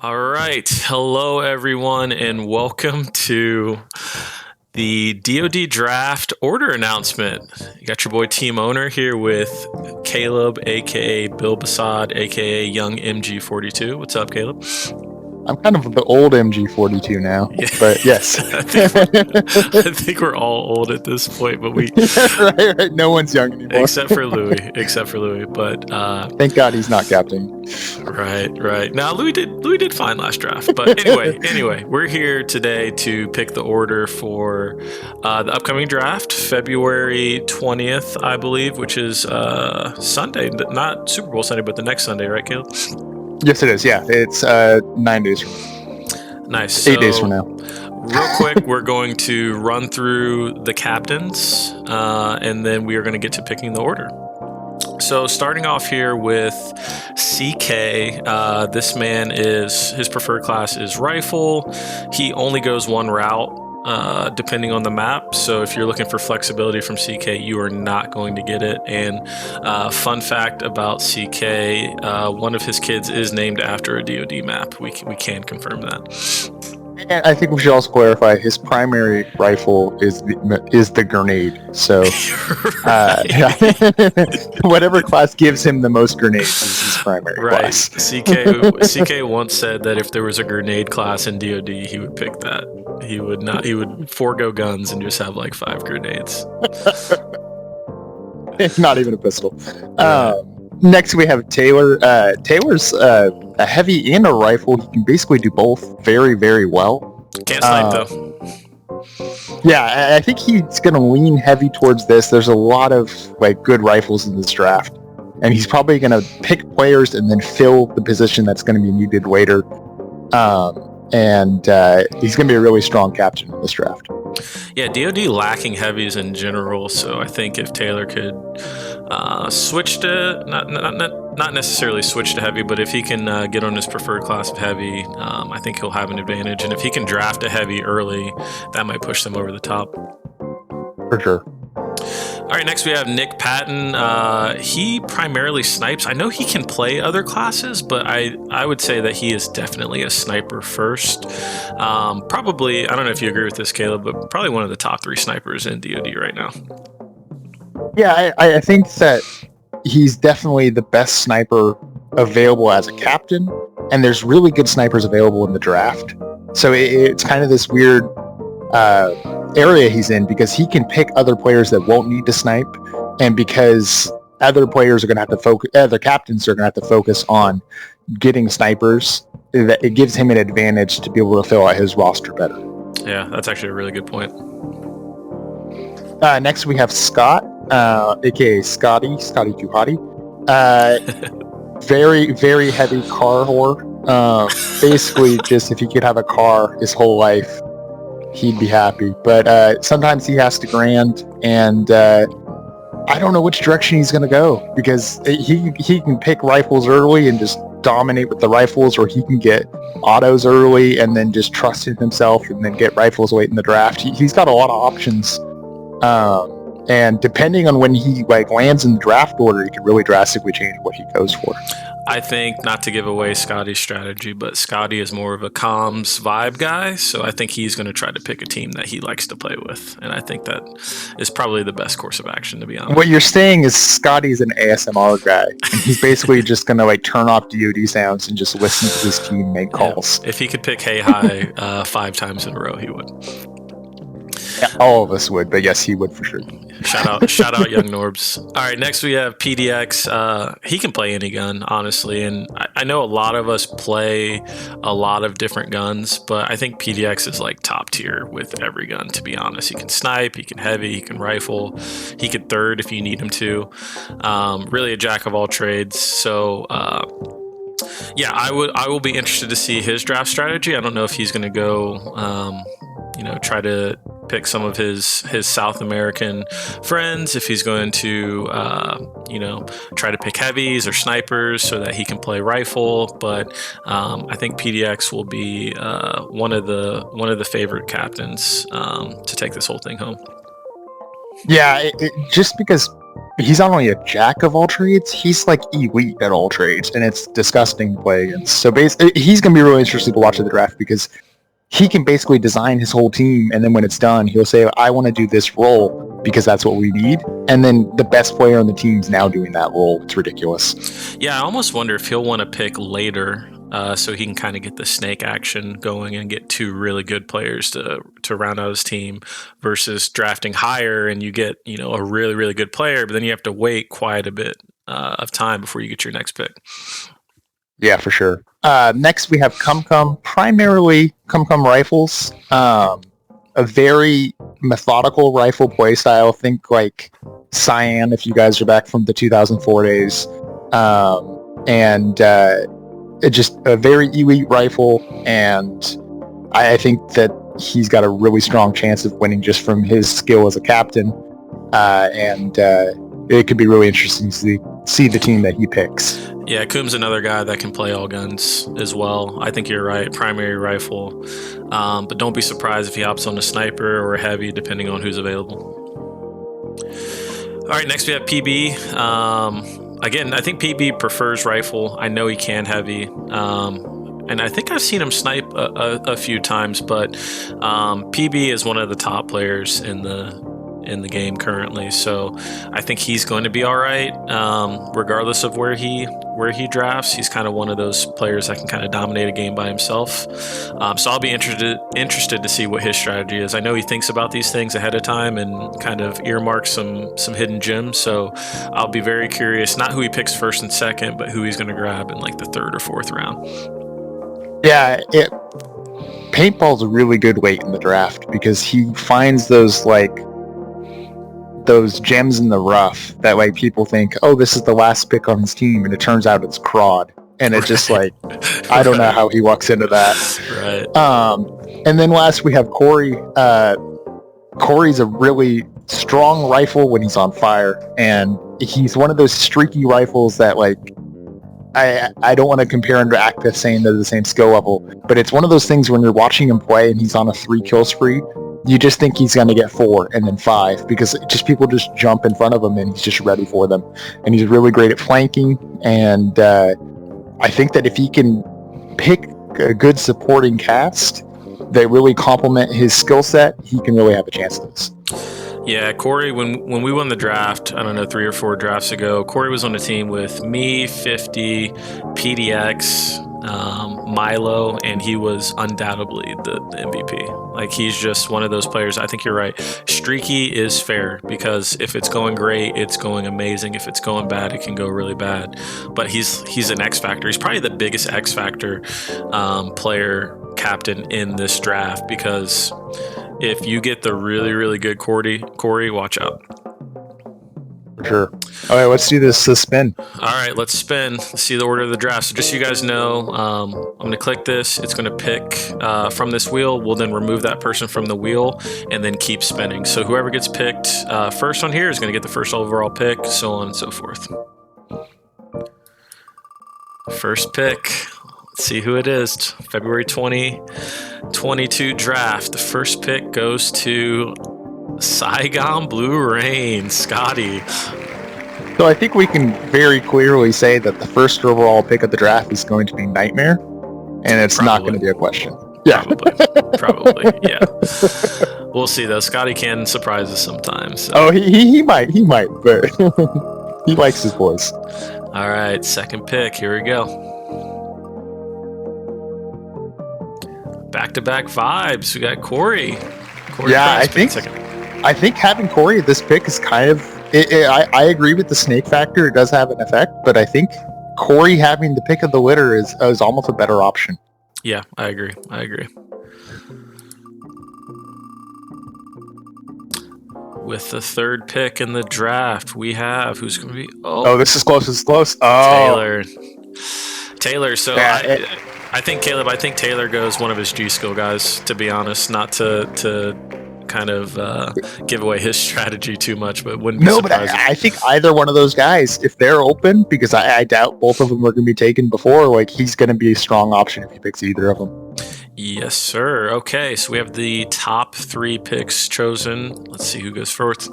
All right. Hello, everyone, and welcome to the DoD draft order announcement. You got your boy Team Owner here with Caleb, aka Bill Basad, aka Young MG42. What's up, Caleb? I'm kind of the old MG42 now, Yeah. but yes. I think we're all old at this point, but we right. No one's young anymore. except for Louis. But Thank God he's not captain. Right. Now Louis did fine last draft, but anyway, we're here today to pick the order for the upcoming draft, February 20th, I believe, which is Sunday, not Super Bowl Sunday, but the next Sunday, right, Caleb? Yes, it is. Yeah, it's 9 days from now. Nice. 8 days from now. Real quick, we're going to run through the captains, and then we are going to get to picking the order. So starting off here with CK, this man his preferred class is rifle. He only goes one route, depending on the map. So if you're looking for flexibility from CK, you are not going to get it. And fun fact about CK, one of his kids is named after a DoD map. We can confirm that. And I think we should also clarify his primary rifle is the grenade. So whatever class gives him the most grenades is his primary class. CK once said that if there was a grenade class in DoD, he would pick that. He would forego guns and just have like 5 grenades. Not even a pistol. Next, we have Taylor. Taylor's a heavy and a rifle. He can basically do both very, very well. Can't snipe, though. Yeah, I think he's going to lean heavy towards this. There's a lot of good rifles in this draft. And he's probably going to pick players and then fill the position that's going to be needed later. And he's going to be a really strong captain in this draft. Yeah, DoD lacking heavies in general, so I think if Taylor could switch to not necessarily switch to heavy, but if he can get on his preferred class of heavy, I think he'll have an advantage. And if he can draft a heavy early, that might push them over the top. For sure. All right, next we have Nick Patton. He primarily snipes. I know he can play other classes, but I would say that he is definitely a sniper first. Probably, I don't know if you agree with this, Caleb, but probably one of the top 3 snipers in DoD right now. Yeah, I think that he's definitely the best sniper available as a captain, and there's really good snipers available in the draft. So it's kind of this weird area he's in because he can pick other players that won't need to snipe, and because other players are going to have to focus, other captains are going to have to focus on getting snipers, that it gives him an advantage to be able to fill out his roster better. Yeah, that's actually a really good point. Next we have Scott, aka Scotty Juhadi. Very, very heavy car whore. Basically, just if he could have a car his whole life, he'd be happy. But sometimes he has to grand, and I don't know which direction he's going to go, because he can pick rifles early and just dominate with the rifles, or he can get autos early and then just trust in himself and then get rifles late in the draft. He's got a lot of options. And depending on when he lands in the draft order, he can really drastically change what he goes for. I think, not to give away Scotty's strategy, but Scotty is more of a comms vibe guy, so I think he's going to try to pick a team that he likes to play with, and I think that is probably the best course of action, to be honest. What you're saying is Scotty's an ASMR guy, and he's basically just going to turn off DoD sounds and just listen to his team make calls. Yeah. If he could pick Hey Hi 5 times in a row, he would. Yeah, all of us would, but yes, he would for sure. Shout out young Norbs. All right, next we have PDX. He can play any gun, honestly, and I know a lot of us play a lot of different guns, but I think PDX is top tier with every gun, to be honest. He can snipe, he can heavy, he can rifle, he could third if you need him to. Really a jack of all trades. So yeah, I will be interested to see his draft strategy. I don't know if he's going to go try to pick some of his South American friends, if he's going to try to pick heavies or snipers so that he can play rifle. But I think PDX will be one of the favorite captains to take this whole thing home. Yeah, just because he's not only a jack of all trades, he's like elite at all trades, and it's disgusting to play against. So basically, he's going to be really interesting to watch at the draft because he can basically design his whole team, and then when it's done, he'll say, I want to do this role because that's what we need. And then the best player on the team's now doing that role. It's ridiculous. Yeah, I almost wonder if he'll want to pick later so he can kind of get the snake action going and get two really good players to round out his team versus drafting higher and you get, a really, really good player, but then you have to wait quite a bit of time before you get your next pick. Yeah, for sure. Next, we have primarily Cum rifles. A very methodical rifle playstyle. Think like Cyan, if you guys are back from the 2004 days. Just a very elite rifle, and I think that he's got a really strong chance of winning just from his skill as a captain. It could be really interesting to see the team that he picks. Yeah, Coombs another guy that can play all guns as well. I think you're right, primary rifle. But don't be surprised if he opts on a sniper or a heavy, depending on who's available. All right, next we have PB. Again, I think PB prefers rifle. I know he can heavy. And I think I've seen him snipe a few times, but PB is one of the top players in the game currently, so I think he's going to be all right, regardless of where he drafts. He's kind of one of those players that can kind of dominate a game by himself. So I'll be interested to see what his strategy is. I know he thinks about these things ahead of time and kind of earmarks some hidden gems. So I'll be very curious, not who he picks first and second, but who he's going to grab in like the third or fourth round. Yeah, paintball's a really good late in the draft because he finds those gems in the rough that like people think, oh, this is the last pick on his team, and it turns out it's Crod, and it's just like I don't know how he walks into that. Right. And then last we have Corey. Corey's a really strong rifle when he's on fire, and he's one of those streaky rifles that like I don't want to compare him to Active saying they're the same skill level, but it's one of those things when you're watching him play and he's on a 3-kill spree, you just think he's going to get 4 and then 5 because people just jump in front of him and he's just ready for them. And he's really great at flanking, and I think that if he can pick a good supporting cast that really complement his skill set, he can really have a chance at this. Yeah, Corey, when we won the draft, I don't know, 3 or 4 drafts ago, Corey was on a team with me, 50, PDX, Milo, and he was undoubtedly the MVP. Like, he's just one of those players. I think you're right. Streaky is fair because if it's going great, it's going amazing. If it's going bad, it can go really bad. But he's an X factor. He's probably the biggest X factor player captain in this draft because if you get the really, really good Corey, watch out. For sure. All right, let's do this spin. All right, let's spin. Let's see the order of the draft. So just so you guys know, I'm going to click this. It's going to pick from this wheel. We'll then remove that person from the wheel and then keep spinning. So whoever gets picked first on here is going to get the first overall pick, so on and so forth. First pick. Let's see who it is. February 2022 draft. The first pick goes to Saigon Blue Rain, Scotty. So I think we can very clearly say that the first overall pick of the draft is going to be Nightmare, and it's not going to be a question. Yeah, probably. Yeah. We'll see though. Scotty can surprise us sometimes. So. Oh, he might, but he likes his voice. All right, second pick. Here we go. Back-to-back vibes. We got Corey. Yeah, I think having Corey at this pick is kind of. I agree with the snake factor. It does have an effect, but I think Corey having the pick of the litter is almost a better option. Yeah, I agree. With the third pick in the draft, we have who's going to be. Oh, this is close. It's close. Oh, Taylor. So I think Caleb. I think Taylor goes one of his G skill guys. To be honest, not to kind of give away his strategy too much, but wouldn't be surprising. But I think either one of those guys, if they're open, because I doubt both of them are going to be taken before, like he's going to be a strong option if he picks either of them. Yes, sir. Okay, so we have the top 3 picks chosen. Let's see who goes first.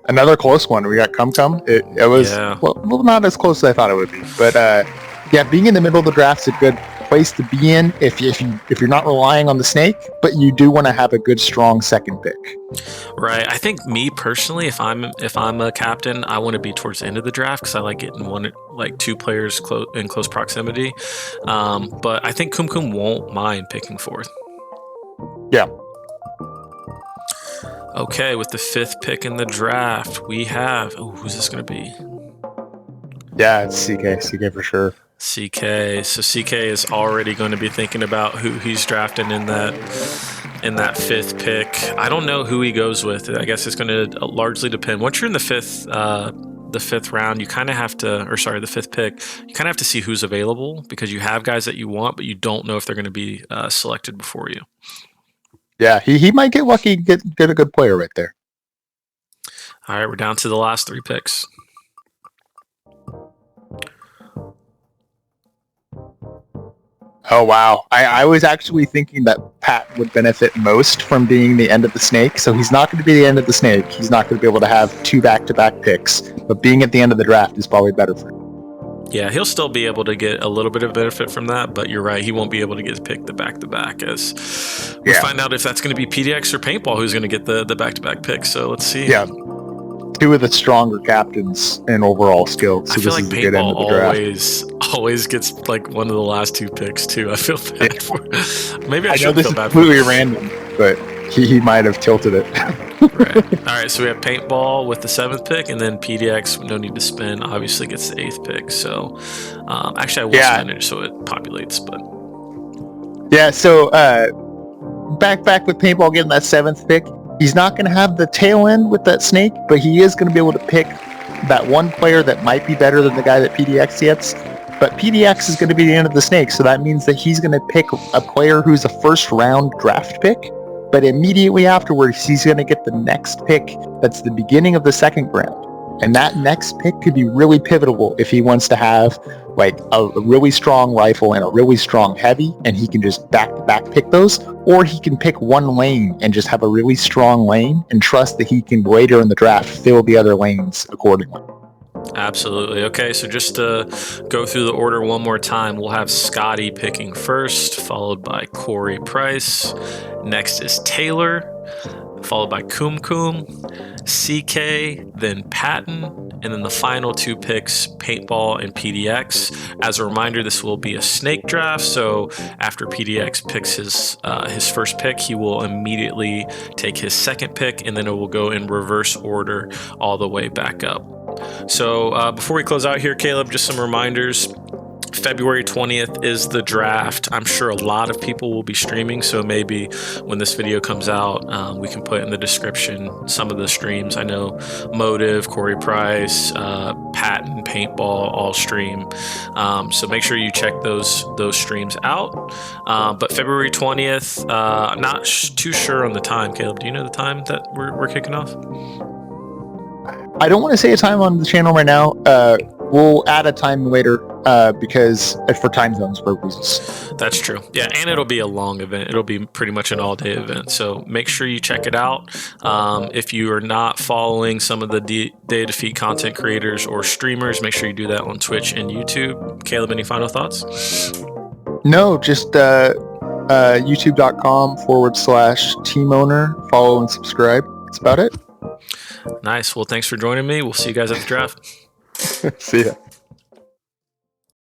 Another close one. We got Cum. It was well, not as close as I thought it would be, but yeah, being in the middle of the draft is a good place to be in if you're not relying on the snake, but you do want to have a good strong second pick. Right. I think me personally, if I'm a captain, I want to be towards the end of the draft because I like getting two players in close proximity. But I think Cum won't mind picking fourth. Yeah. Okay, with the 5th pick in the draft, we have... Oh, who's this going to be? Yeah, it's CK. CK for sure. CK. So CK is already going to be thinking about who he's drafting in that 5th pick. I don't know who he goes with. I guess it's going to largely depend. Once you're in the 5th round, you kind of have to... Or sorry, the 5th pick. You kind of have to see who's available because you have guys that you want, but you don't know if they're going to be selected before you. Yeah, he might get lucky and get a good player right there. All right, we're down to the last 3 picks. Oh, wow. I was actually thinking that Pat would benefit most from being the end of the snake, so he's not going to be the end of the snake. He's not going to be able to have 2 back-to-back picks, but being at the end of the draft is probably better for him. Yeah, he'll still be able to get a little bit of benefit from that, but you're right, he won't be able to get picked the back-to-back as we find out if that's going to be PDX or Paintball who's going to get the back-to-back pick, so let's see. Yeah, 2 of the stronger captains in overall skill. So I feel like Paintball always gets like one of the last 2 picks too. I feel bad for maybe I should feel bad for completely random, but he might have tilted it. Right. All right, so we have Paintball with the 7th pick, and then PDX, no need to spin, obviously gets the 8th pick. So actually I will spin it so it populates, but yeah, so back with Paintball getting that 7th pick. He's not going to have the tail end with that snake, but he is going to be able to pick that one player that might be better than the guy that PDX gets. But PDX is going to be the end of the snake, so that means that he's going to pick a player who's a first-round draft pick, but immediately afterwards, he's going to get the next pick that's the beginning of the 2nd round. And that next pick could be really pivotal if he wants to have like a really strong rifle and a really strong heavy, and he can just back-to-back pick those, or he can pick one lane and just have a really strong lane and trust that he can later in the draft fill the other lanes accordingly. Absolutely. Okay, so just to go through the order one more time, we'll have Scotty picking first, followed by Corey Price. Next is Taylor, followed by Cum, CK, then Patton, and then the final 2 picks, Paintball and PDX. As a reminder, this will be a snake draft, so after PDX picks his first pick, he will immediately take his 2nd pick, and then it will go in reverse order all the way back up. So before we close out here, Caleb, just some reminders. February 20th is the draft. I'm sure a lot of people will be streaming, so maybe when this video comes out, we can put in the description some of the streams. I know Motive, Corey Price, Patton, Paintball all stream. So make sure you check those streams out. But February 20th, I'm not too sure on the time. Caleb, do you know the time that we're kicking off? I don't want to say a time on the channel right now. We'll add a time later because for time zones purposes. That's true. Yeah, and it'll be a long event. It'll be pretty much an all-day event. So make sure you check it out. If you are not following some of the Day of Defeat content creators or streamers, make sure you do that on Twitch and YouTube. Caleb, any final thoughts? No, just youtube.com/teamowner. Follow and subscribe. That's about it. Nice. Well, thanks for joining me. We'll see you guys at the draft. See ya.